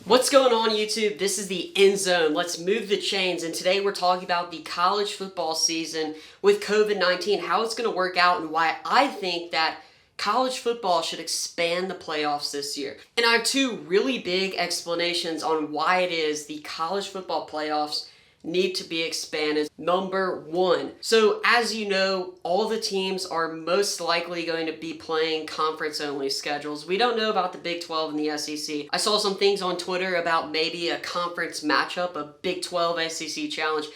What's going on, YouTube? This is the End Zone. Let's move the chains, and today we're talking about the college football season with COVID-19, how it's going to work out, and why I think that college football should expand the playoffs this year. And I have two really big explanations on why it is the college football playoffs need to be expanded. Number one, so as you know, all the teams are most likely going to be playing conference only schedules. We don't know about the Big 12 and the SEC. I saw some things on Twitter about maybe a conference matchup, a Big 12 SEC challenge.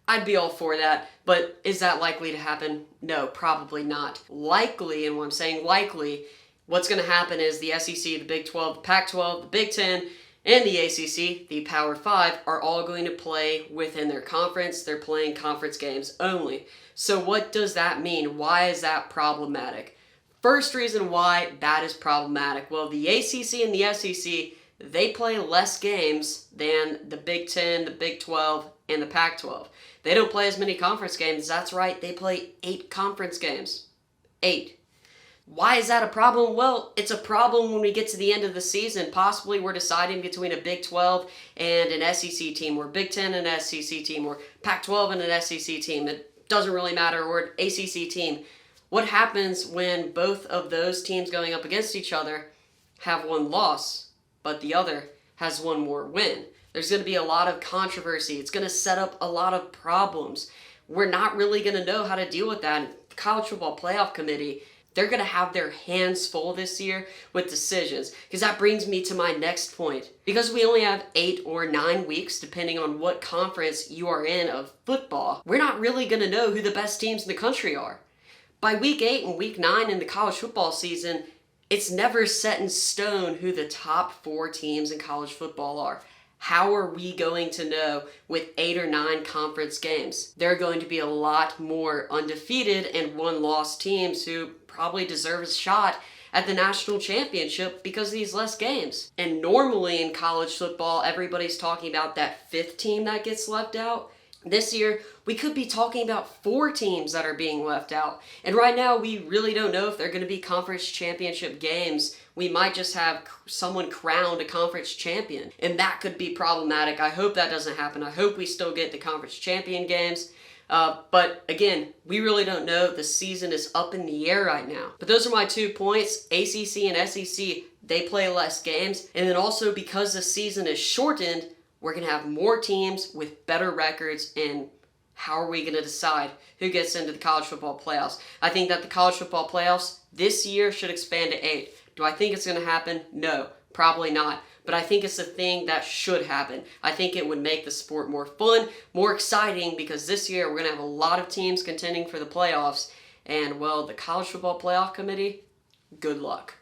I'd be all for that, but is that likely to happen? No, probably not. Likely, and when I'm saying likely, what's going to happen is the SEC, the Big 12, the Pac-12, the Big 10, and the ACC, the Power 5, are all going to play within their conference. They're playing conference games only. So what does that mean? Why is that problematic? First reason why that is problematic. Well, the ACC and the SEC, they play less games than the Big 10, the Big 12, and the Pac-12. They don't play as many conference games. That's right, they play 8 conference games. 8. Why is that a problem? Well, it's a problem when we get to the end of the season. Possibly we're deciding between a Big 12 and an SEC team, or Big 10 and an SEC team, or Pac-12 and an SEC team. It doesn't really matter, or an ACC team. What happens when both of those teams going up against each other have one loss, but the other has one more win? There's going to be a lot of controversy. It's going to set up a lot of problems. We're not really going to know how to deal with that. The College Football Playoff Committee, they're going to have their hands full this year with decisions, because that brings me to my next point. Because we only have 8 or 9 weeks, depending on what conference you are in of football, we're not really going to know who the best teams in the country are. By week 8 and week 9 in the college football season, it's never set in stone who the top 4 teams in college football are. How are we going to know with 8 or 9 conference games? There are going to be a lot more undefeated and one-loss teams who probably deserve a shot at the national championship because of these less games. And normally in college football, everybody's talking about that 5th team that gets left out. This year, we could be talking about 4 teams that are being left out. And right now, we really don't know if they're going to be conference championship games. We might just have someone crowned a conference champion, and that could be problematic. I hope that doesn't happen. I hope we still get the conference champion games. But again, we really don't know. The season is up in the air right now. But those are my 2 points. ACC and SEC, they play less games. And then also, because the season is shortened, we're going to have more teams with better records, and how are we going to decide who gets into the college football playoffs? I think that the college football playoffs this year should expand to 8. Do I think it's going to happen? No, probably not. But I think it's a thing that should happen. I think it would make the sport more fun, more exciting, because this year we're going to have a lot of teams contending for the playoffs. And, well, the College Football Playoff Committee, good luck.